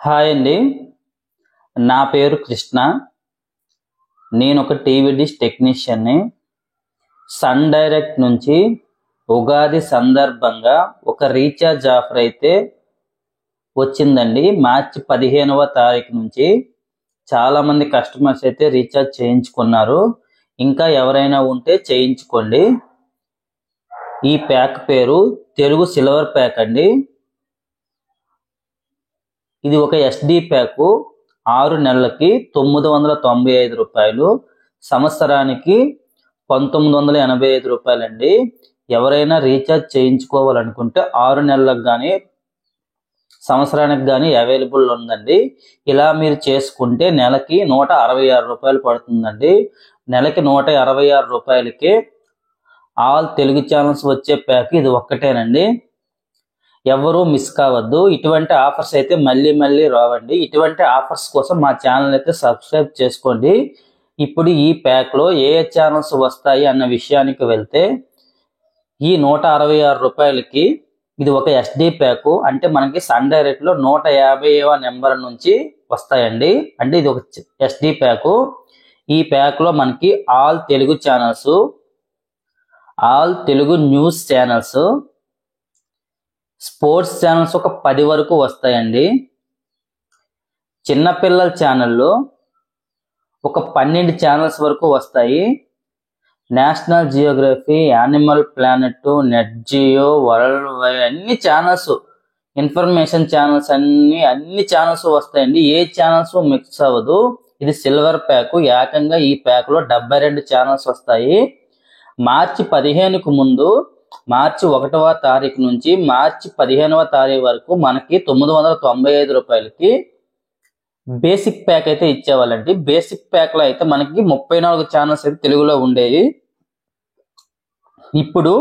Hi అండి, నా పేరు కృష్ణ. నేను ఒక టీవీ డిష్ టెక్నీషియన్ని. సన్ డైరెక్ట్ నుంచి ఉగాది సందర్భంగా ఒక రీఛార్జ్ ఆఫర్ అయితే వచ్చిందండి. మార్చి 15వ తారీఖు నుంచి చాలామంది కస్టమర్స్ అయితే రీఛార్జ్ చేయించుకున్నారు. ఇంకా ఎవరైనా ఉంటే చేయించుకోండి. ఈ ప్యాక్ పేరు తెలుగు సిల్వర్ ప్యాక్ అండి. ఇది ఒక ఎస్డి ప్యాకు. 6 నెలలకి 995 రూపాయలు, సంవత్సరానికి 1985 రూపాయలండి. ఎవరైనా రీఛార్జ్ చేయించుకోవాలనుకుంటే 6 నెలలకు కానీ సంవత్సరానికి కానీ అవైలబుల్ ఉందండి. ఇలా మీరు చేసుకుంటే నెలకి 166 రూపాయలు పడుతుందండి. నెలకి 166 రూపాయలకి ఆల్ తెలుగు ఛానల్స్ వచ్చే ప్యాక్ ఇది ఒక్కటేనండి. ఎవరు మిస్ కావద్దు. ఇటువంటి ఆఫర్స్ అయితే మళ్ళీ రావండి. ఇటువంటి ఆఫర్స్ కోసం మా ఛానల్ అయితే సబ్స్క్రైబ్ చేసుకోండి. ఇప్పుడు ఈ ప్యాక్లో ఏ ఛానల్స్ వస్తాయి అన్న విషయానికి వెళ్తే, ఈ 166 రూపాయలకి ఇది ఒక ఎస్డి ప్యాకు. అంటే మనకి సన్ డైరెక్ట్లో 150వ నెంబర్ నుంచి వస్తాయండి. అంటే ఇది ఒక ఎస్డి ప్యాకు. ఈ ప్యాక్లో మనకి all Telugu channels, all Telugu news channels, sports channels ఒక 10 వరకు వస్తాయండి. చిన్నపిల్లల ఛానల్లో ఒక 12 ఛానల్స్ వరకు వస్తాయి. National geography, animal planet, net geo, world wide అన్ని ఛానల్స్, ఇన్ఫర్మేషన్ ఛానల్స్ అన్ని ఛానల్స్ వస్తాయండి. ఏ ఛానల్స్ మిక్స్ అవ్వదు. ఇది సిల్వర్ ప్యాక్. ఏకంగా ఈ ప్యాక్లో 72 ఛానల్స్ వస్తాయి. మార్చి 15కు ముందు, మార్చి 1వ తారీఖు నుంచి మార్చి 15వ తారీఖు వరకు మనకి 995 రూపాయలకి బేసిక్ ప్యాక్ అయితే ఇచ్చేవాళ్ళండి. బేసిక్ ప్యాక్లో అయితే మనకి 34 ఛానల్స్ అయితే తెలుగులో ఉండేవి. ఇప్పుడు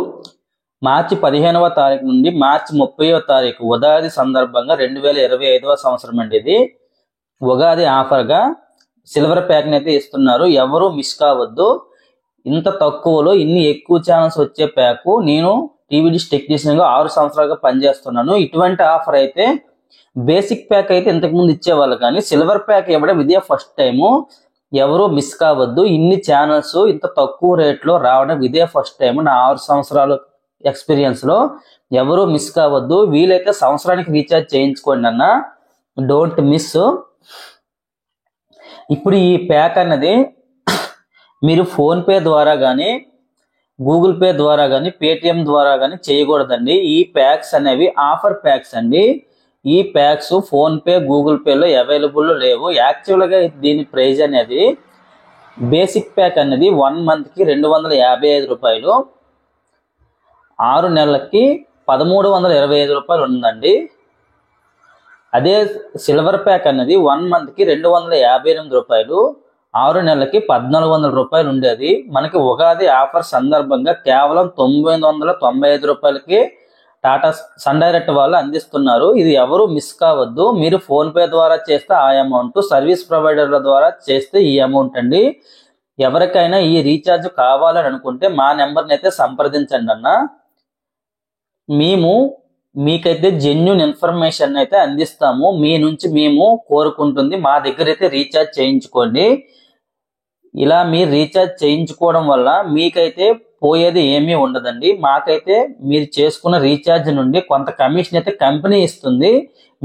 మార్చి 15వ తారీఖు నుండి మార్చి 30వ తారీఖు ఉగాది సందర్భంగా 2025వ సంవత్సరం అండి. ఇది ఉగాది ఆఫర్గా సిల్వర్ ప్యాక్ని అయితే ఇస్తున్నారు. ఎవరు మిస్ కావద్దు. ఇంత తక్కువలో ఇన్ని ఎక్కువ ఛానల్స్ వచ్చే ప్యాకు నేను టీవీ డిష్ టెక్నీషియన్గా 6 సంవత్సరాలుగా పనిచేస్తున్నాను. ఇటువంటి ఆఫర్ అయితే బేసిక్ ప్యాక్ అయితే ఇంతకుముందు ఇచ్చేవాళ్ళు, కానీ సిల్వర్ ప్యాక్ ఇవ్వడం ఇదే ఫస్ట్ టైము. ఎవరు మిస్ కావద్దు. ఇన్ని ఛానల్స్ ఇంత తక్కువ రేట్లో రావడం ఇదే ఫస్ట్ టైం నా 6 సంవత్సరాల ఎక్స్పీరియన్స్లో. ఎవరు మిస్ కావద్దు. వీలైతే సంవత్సరానికి రీఛార్జ్ చేయించుకోండి అన్న, డోంట్ మిస్. ఇప్పుడు ఈ ప్యాక్ అన్నది మీరు ఫోన్పే ద్వారా కానీ, గూగుల్ పే ద్వారా కానీ, పేటిఎం ద్వారా కానీ చేయకూడదండి. ఈ ప్యాక్స్ అనేవి ఆఫర్ ప్యాక్స్ అండి. ఈ ప్యాక్స్ ఫోన్పే, గూగుల్ పేలో అవైలబుల్ లేవు. యాక్చువల్గా దీని ప్రైజ్ అనేది బేసిక్ ప్యాక్ అనేది 1 మంత్కి 255 రూపాయలు, 6 నెలలకి 1325 రూపాయలు ఉందండి. అదే సిల్వర్ ప్యాక్ అనేది 1 మంత్కి 258 రూపాయలు, 6 నెలలకి 1400 రూపాయలు ఉండేది. మనకి ఉగాది ఆఫర్ సందర్భంగా కేవలం 995 రూపాయలకి టాటా సన్ డైరెక్ట్ వాళ్ళు అందిస్తున్నారు. ఇది ఎవరు మిస్ కావద్దు. మీరు ఫోన్పే ద్వారా చేస్తే ఆ అమౌంట్, సర్వీస్ ప్రొవైడర్ల ద్వారా చేస్తే ఈ అమౌంట్ అండి. ఎవరికైనా ఈ రీఛార్జ్ కావాలని అనుకుంటే మా నెంబర్ని అయితే సంప్రదించండి అన్న. మేము మీకైతే జెన్యూన్ ఇన్ఫర్మేషన్ అయితే అందిస్తాము. మీ నుంచి మేము కోరుకుంటుంది మా దగ్గర అయితే రీఛార్జ్ చేయించుకోండి. ఇలా మీరు రీఛార్జ్ చేయించుకోవడం వల్ల మీకైతే పోయేది ఏమీ ఉండదండి. మాకైతే మీరు చేసుకున్న రీఛార్జ్ నుండి కొంత కమిషన్ అయితే కంపెనీ ఇస్తుంది.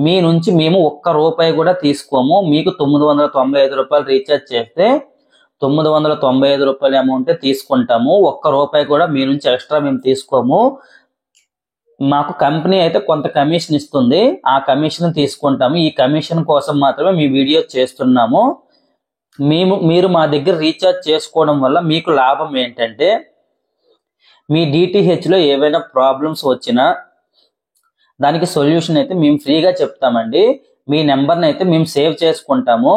మీ నుంచి మేము ఒక్క రూపాయి కూడా తీసుకోము. మీకు 995 రూపాయలు రీఛార్జ్ చేస్తే 995 రూపాయల అమౌంట్ తీసుకుంటాము. ఒక్క రూపాయి కూడా మీ నుంచి ఎక్స్ట్రా మేము తీసుకోము. మాకు కంపెనీ అయితే కొంత కమిషన్ ఇస్తుంది. ఆ కమిషన్ తీసుకుంటాము. ఈ కమిషన్ కోసం మాత్రమే మీ వీడియో చేస్తున్నాము. మీరు మా దగ్గర రీఛార్జ్ చేసుకోవడం వల్ల మీకు లాభం ఏంటంటే, మీ డిటిహెచ్లో ఏవైనా ప్రాబ్లమ్స్ వచ్చినా దానికి సొల్యూషన్ అయితే మేము ఫ్రీగా చెప్తామండి. మీ నెంబర్ని అయితే మేము సేవ్ చేసుకుంటాము.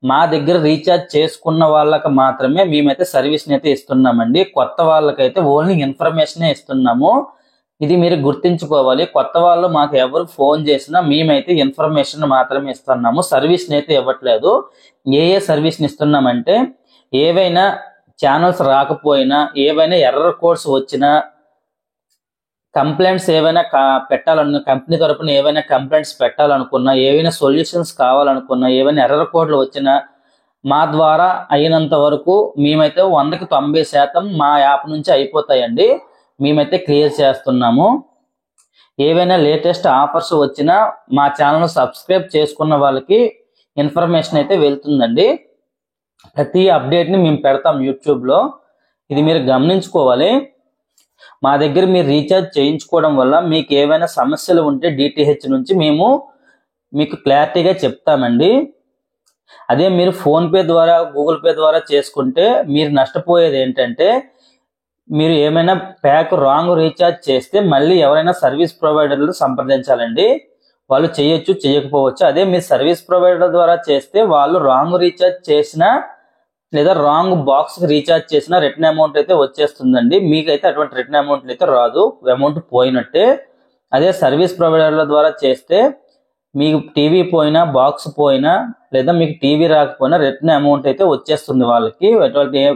మా దగ్గర రీఛార్జ్ చేసుకున్న వాళ్ళకి మాత్రమే మేమైతే సర్వీస్ని అయితే ఇస్తున్నామండి. కొత్త వాళ్ళకైతే ఓన్లీ ఇన్ఫర్మేషనే ఇస్తున్నాము. ఇది మీరు గుర్తించుకోవాలి. కొత్త వాళ్ళు మాకు ఎవరు ఫోన్ చేసినా మేమైతే ఇన్ఫర్మేషన్ మాత్రమే ఇస్తున్నాము, సర్వీస్ని అయితే ఇవ్వట్లేదు. ఏ సర్వీస్ని ఇస్తున్నామంటే, ఏవైనా ఛానల్స్ రాకపోయినా, ఏవైనా ఎర్రర్ కోడ్స్ వచ్చినా, కంప్లైంట్స్ ఏవైనా కంపెనీ తరపున ఏవైనా కంప్లైంట్స్ పెట్టాలనుకున్నా, ఏవైనా సొల్యూషన్స్ కావాలనుకున్నా, ఏవైనా ఎర్రర్ కోడ్లు వచ్చినా మా ద్వారా అయినంత వరకు మేమైతే 100కి 90% మా యాప్ నుంచి అయిపోతాయండి. మేమైతే క్లియర్ చేస్తున్నాము. ఏవైనా లేటెస్ట్ ఆఫర్స్ వచ్చినా మా ఛానల్ సబ్స్క్రైబ్ చేసుకున్న వాళ్ళకి ఇన్ఫర్మేషన్ అయితే వెళ్తుందండి. ప్రతి అప్డేట్ని మేము పెడతాం యూట్యూబ్లో. ఇది మీరు గమనించుకోవాలి. మా దగ్గర మీరు రీఛార్జ్ చేయించుకోవడం వల్ల మీకు ఏవైనా సమస్యలు ఉంటే డిటిహెచ్ నుంచి మేము మీకు క్లారిటీగా చెప్తామండి. అదే మీరు ఫోన్పే ద్వారా, గూగుల్ పే ద్వారా చేసుకుంటే మీరు నష్టపోయేది ఏంటంటే, మీరు ఏమైనా ప్యాక్ రాంగ్ రీఛార్జ్ చేస్తే మళ్ళీ ఎవరైనా సర్వీస్ ప్రొవైడర్లు సంప్రదించాలండి. వాళ్ళు చేయొచ్చు, చేయకపోవచ్చు. అదే మీరు సర్వీస్ ప్రొవైడర్ ద్వారా చేస్తే వాళ్ళు రాంగ్ రీఛార్జ్ చేసినా లేదా రాంగ్ బాక్స్ రీఛార్జ్ చేసినా రిటర్న్ అమౌంట్ అయితే వచ్చేస్తుందండి. మీకైతే అటువంటి రిటర్న్ అమౌంట్ అయితే రాదు, అమౌంట్ పోయినట్టే. అదే సర్వీస్ ప్రొవైడర్ల ద్వారా చేస్తే మీకు టీవీ పోయినా, బాక్స్ పోయినా, లేదా మీకు టీవీ రాకపోయినా రిటర్న్ అమౌంట్ అయితే వచ్చేస్తుంది వాళ్ళకి.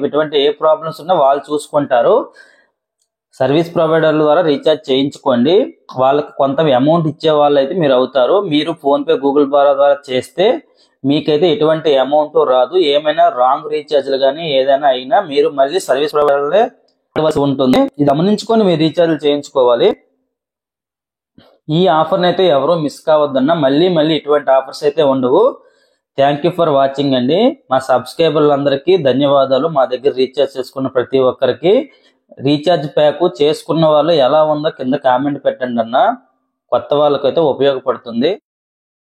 ఎటువంటి ఏ ప్రాబ్లమ్స్ ఉన్నా వాళ్ళు చూసుకుంటారు. సర్వీస్ ప్రొవైడర్ల ద్వారా రీఛార్జ్ చేయించుకోండి. వాళ్ళకి కొంత అమౌంట్ ఇచ్చే వాళ్ళు అయితే మీరు అవుతారు. మీరు ఫోన్పే, గూగుల్ ద్వారా చేస్తే మీకైతే ఎటువంటి అమౌంట్ రాదు. ఏమైనా రాంగ్ రీఛార్జ్లు కానీ ఏదైనా అయినా మీరు మళ్ళీ సర్వీస్ ప్రొవైడర్లే ఉంటుంది. ఇది గమనించుకొని మీరు రీఛార్జ్లు చేయించుకోవాలి. ఈ ఆఫర్ని అయితే ఎవరో మిస్ కావద్దన్నా. మళ్ళీ ఇటువంటి ఆఫర్స్ అయితే ఉండవు. థ్యాంక్ యూ ఫర్ వాచింగ్ అండి. మా సబ్స్క్రైబర్లందరికీ ధన్యవాదాలు. మా దగ్గర రీఛార్జ్ చేసుకున్న ప్రతి ఒక్కరికి. రీఛార్జ్ ప్యాక్ చేసుకున్న వాళ్ళు ఎలా ఉందో కింద కామెంట్ పెట్టండి అన్న. కొత్త వాళ్ళకైతే ఉపయోగపడుతుంది.